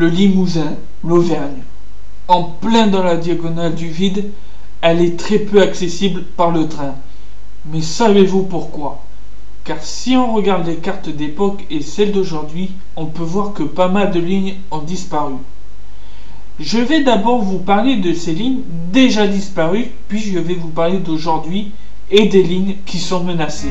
Limousin, l'Auvergne. En plein dans la diagonale du vide, elle est très peu accessible par le train. Mais savez-vous pourquoi? Car si on regarde les cartes d'époque et celles d'aujourd'hui, on peut voir que pas mal de lignes ont disparu. Je vais d'abord vous parler de ces lignes déjà disparues, puis je vais vous parler d'aujourd'hui et des lignes qui sont menacées.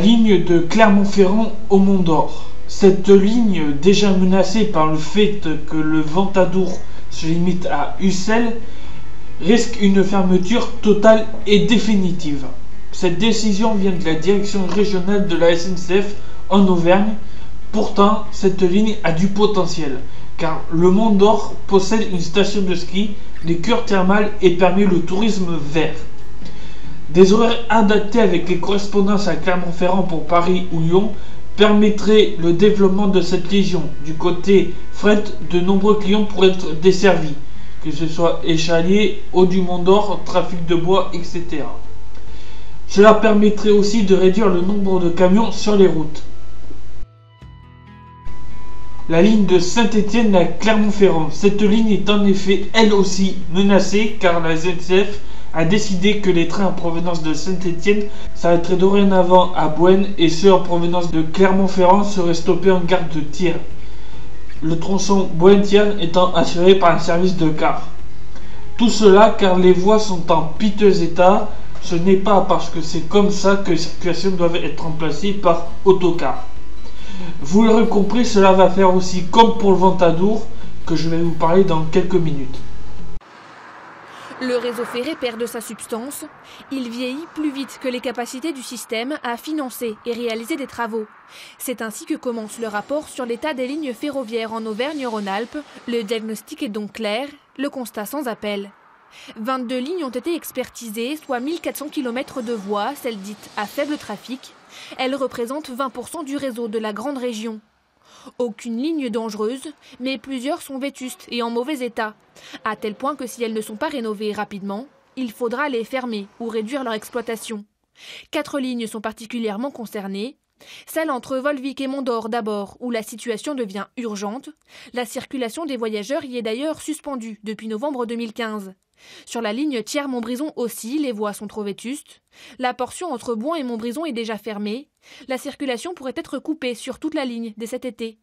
ligne de Clermont-Ferrand au Mont d'Or. Cette ligne, déjà menacée par le fait que le Ventadour se limite à Ussel, risque une fermeture totale et définitive. Cette décision vient de la direction régionale de la SNCF en Auvergne. Pourtant, cette ligne a du potentiel, car le Mont d'Or possède une station de ski, des cures thermales et permet le tourisme vert. Des horaires adaptés avec les correspondances à Clermont-Ferrand pour Paris ou Lyon permettraient le développement de cette ligne. Du côté fret, de nombreux clients pourraient être desservis, que ce soit échaliers, haut du Mont d'Or, trafic de bois, etc. Cela permettrait aussi de réduire le nombre de camions sur les routes. La ligne de Saint-Étienne à Clermont-Ferrand. Cette ligne est en effet elle aussi menacée car la SNCF a décidé que les trains en provenance de Saint-Étienne s'arrêteraient dorénavant à Boëne et ceux en provenance de Clermont-Ferrand seraient stoppés en gare de Thiers. Le tronçon Boëne-Thiers étant assuré par un service de car. Tout cela car les voies sont en piteux état. Ce n'est pas parce que c'est comme ça que les circulations doivent être remplacées par autocars. Vous l'aurez compris, cela va faire aussi comme pour le Ventadour, que je vais vous parler dans quelques minutes. Le réseau ferré perd de sa substance. Il vieillit plus vite que les capacités du système à financer et réaliser des travaux. C'est ainsi que commence le rapport sur l'état des lignes ferroviaires en Auvergne-Rhône-Alpes. Le diagnostic est donc clair, le constat sans appel. 22 lignes ont été expertisées, soit 1400 km de voies, celles dites à faible trafic. Elles représentent 20% du réseau de la grande région. Aucune ligne dangereuse, mais plusieurs sont vétustes et en mauvais état, à tel point que si elles ne sont pas rénovées rapidement, il faudra les fermer ou réduire leur exploitation. 4 lignes sont particulièrement concernées. Celle entre Volvic et Mont d'Or d'abord, où la situation devient urgente. La circulation des voyageurs y est d'ailleurs suspendue depuis novembre 2015. Sur la ligne Thiers-Montbrison aussi, les voies sont trop vétustes. La portion entre Bouin et Montbrison est déjà fermée. La circulation pourrait être coupée sur toute la ligne dès cet été.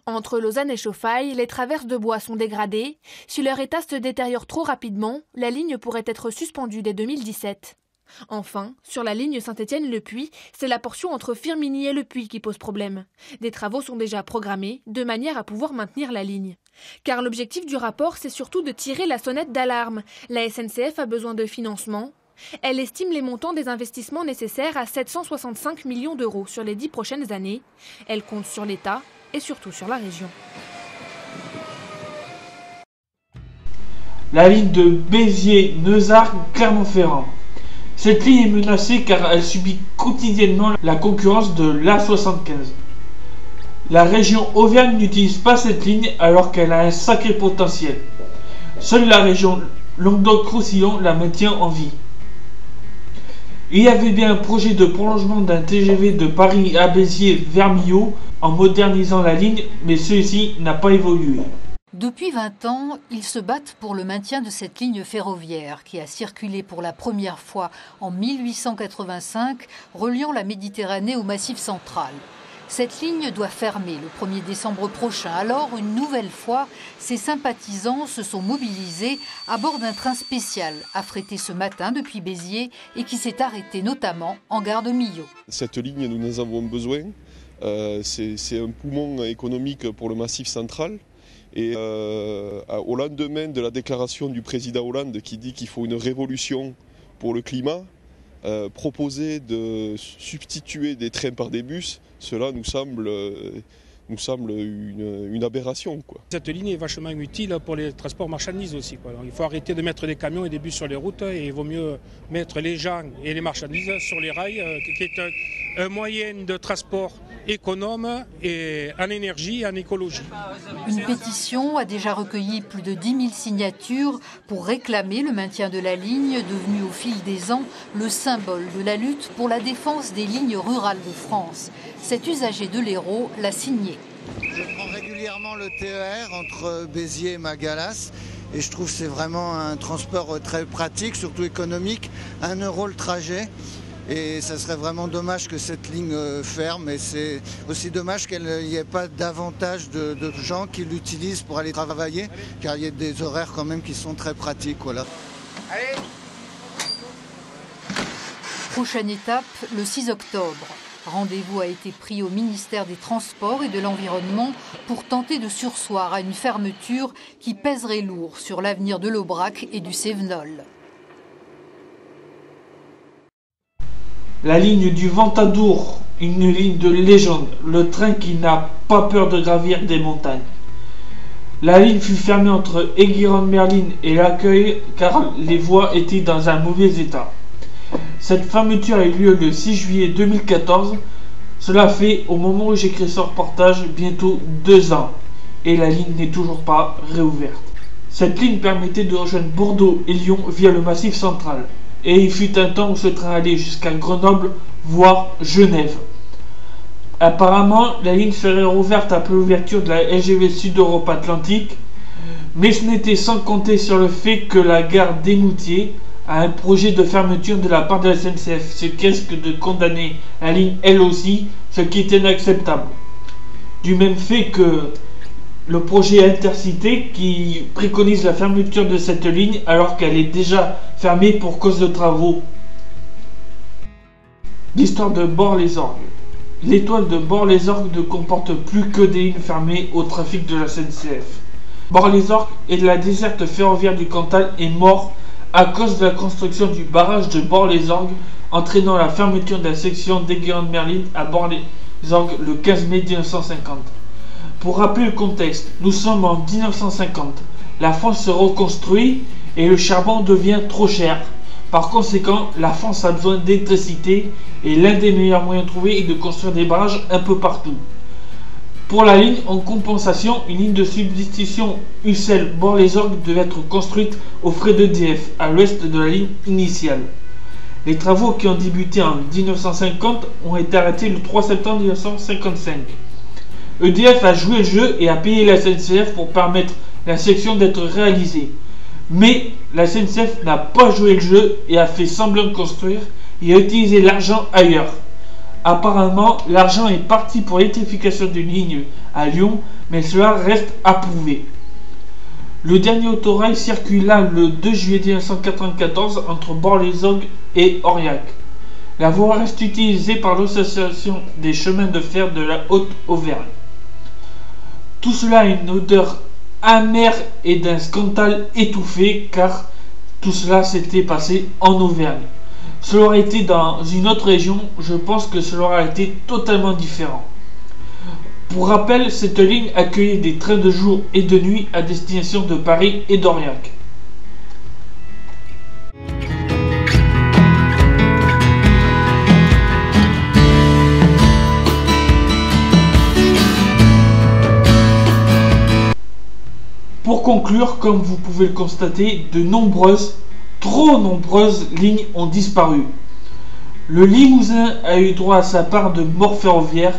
Entre Lausanne et Chauffailles, les traverses de bois sont dégradées. Si leur état se détériore trop rapidement, la ligne pourrait être suspendue dès 2017. Enfin, sur la ligne Saint-Étienne-Le Puy, c'est la portion entre Firminy et Le Puy qui pose problème. Des travaux sont déjà programmés, de manière à pouvoir maintenir la ligne. Car l'objectif du rapport, c'est surtout de tirer la sonnette d'alarme. La SNCF a besoin de financement. Elle estime les montants des investissements nécessaires à 765 millions d'euros sur les 10 prochaines années. Elle compte sur l'État et surtout sur la région. La ligne de Béziers-Neuzargues-Clermont-Ferrand. Cette ligne est menacée car elle subit quotidiennement la concurrence de l'A75. La région Auvergne n'utilise pas cette ligne alors qu'elle a un sacré potentiel. Seule la région Languedoc-Roussillon la maintient en vie. Il y avait bien un projet de prolongement d'un TGV de Paris à Béziers vers Millau en modernisant la ligne, mais celui-ci n'a pas évolué. Depuis 20 ans, ils se battent pour le maintien de cette ligne ferroviaire qui a circulé pour la première fois en 1885, reliant la Méditerranée au Massif central. Cette ligne doit fermer le 1er décembre prochain. Alors, une nouvelle fois, ses sympathisants se sont mobilisés à bord d'un train spécial affrété ce matin depuis Béziers et qui s'est arrêté notamment en gare de Millau. Cette ligne, nous en avons besoin. C'est un poumon économique pour le Massif central. Et au lendemain de la déclaration du président Hollande qui dit qu'il faut une révolution pour le climat, proposer de substituer des trains par des bus, cela nous semble une aberration, quoi. Cette ligne est vachement utile pour les transports marchandises aussi, quoi. Donc, il faut arrêter de mettre des camions et des bus sur les routes et il vaut mieux mettre les gens et les marchandises sur les rails, qui est un moyen de transport économe et en énergie et en écologie. Une pétition a déjà recueilli plus de 10 000 signatures pour réclamer le maintien de la ligne, devenue au fil des ans le symbole de la lutte pour la défense des lignes rurales de France. Cet usager de l'Hérault l'a signé. Je prends régulièrement le TER entre Béziers et Magalas et je trouve que c'est vraiment un transport très pratique, surtout économique, 1 € le trajet. Et ça serait vraiment dommage que cette ligne ferme et c'est aussi dommage qu'il n'y ait pas davantage de gens qui l'utilisent pour aller travailler car il y a des horaires quand même qui sont très pratiques. Voilà. Prochaine étape, le 6 octobre. Rendez-vous a été pris au ministère des Transports et de l'Environnement pour tenter de surseoir à une fermeture qui pèserait lourd sur l'avenir de l'Aubrac et du Cévenol. La ligne du Ventadour, une ligne de légende, le train qui n'a pas peur de gravir des montagnes. La ligne fut fermée entre Aiguiron-Merlin et l'Accueil car les voies étaient dans un mauvais état. Cette fermeture a eu lieu le 6 juillet 2014. Cela fait, au moment où j'écris ce reportage, bientôt 2 ans. Et la ligne n'est toujours pas réouverte. Cette ligne permettait de rejoindre Bordeaux et Lyon via le Massif central. Et il fut un temps où ce train allait jusqu'à Grenoble, voire Genève. Apparemment, la ligne serait rouverte après l'ouverture de la LGV Sud Europe Atlantique, mais ce n'était sans compter sur le fait que la gare d'Émoutier a un projet de fermeture de la part de la SNCF, ce qui risque de condamner la ligne elle aussi, ce qui est inacceptable. Du même fait que le projet Intercité qui préconise la fermeture de cette ligne alors qu'elle est déjà fermée pour cause de travaux. L'histoire de Bort-les-Orgues. L'étoile de Bort-les-Orgues ne comporte plus que des lignes fermées au trafic de la SNCF. Bort-les-Orgues et la desserte ferroviaire du Cantal est mort à cause de la construction du barrage de Bort-les-Orgues, entraînant la fermeture de la section d'Aiguiron-Merlin à Bort-les-Orgues le 15 mai 1950. Pour rappeler le contexte, nous sommes en 1950. La France se reconstruit et le charbon devient trop cher. Par conséquent, la France a besoin d'électricité et l'un des meilleurs moyens trouvés est de construire des barrages un peu partout. Pour la ligne, en compensation, une ligne de substitution Ussel-Bort-les-Orgues devait être construite aux frais d'EDF, à l'ouest de la ligne initiale. Les travaux qui ont débuté en 1950 ont été arrêtés le 3 septembre 1955. EDF a joué le jeu et a payé la SNCF pour permettre la section d'être réalisée. Mais la SNCF n'a pas joué le jeu et a fait semblant de construire et a utilisé l'argent ailleurs. Apparemment, l'argent est parti pour l'électrification d'une ligne à Lyon, mais cela reste à prouver. Le dernier autorail circula le 2 juillet 1994 entre Bort-les-Orgues et Aurillac. La voie reste utilisée par l'association des chemins de fer de la Haute-Auvergne. Tout cela a une odeur amère et d'un scandale étouffé car tout cela s'était passé en Auvergne. Cela aurait été dans une autre région, je pense que cela aurait été totalement différent. Pour rappel, cette ligne accueillait des trains de jour et de nuit à destination de Paris et d'Aurillac. Pour conclure, comme vous pouvez le constater, de nombreuses, trop nombreuses lignes ont disparu. Le Limousin a eu droit à sa part de mort ferroviaire,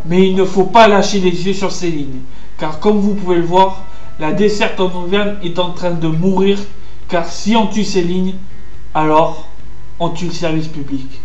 mais il ne faut pas lâcher les yeux sur ces lignes, car comme vous pouvez le voir, la desserte en Auvergne est en train de mourir, car si on tue ces lignes, alors on tue le service public.